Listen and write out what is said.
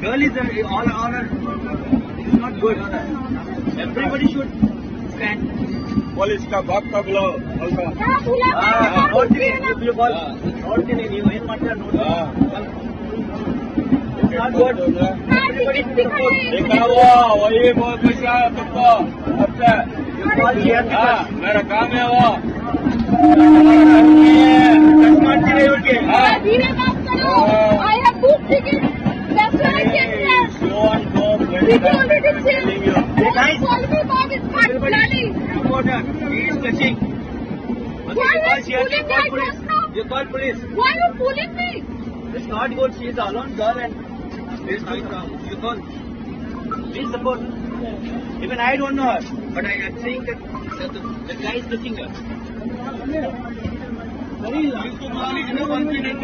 girl is all it's not good. Everybody should stand. Police का बाप का बुलाओ ನೋಡ್ತೀನಿ ನೀವು ಏನ್ ಮಾಡ್ತೀರಾ ನೋಡಿ not good. Everybody देखा वो वही बहुत पैसा है तुमको मेरा काम है वो टच ಮಾಡ್ತೀರಾ ಇವ್ರಿಗೆ धीरे बात करो I have booked ticket that's why I came here slow and go did you already say guys call me back it's not planning reporter he is touching why are you pulling my dress now you call police why are you pulling me it's not good she is alone girl and there is no you call please support even I don't know her but I am saying that the guy is touching her very confident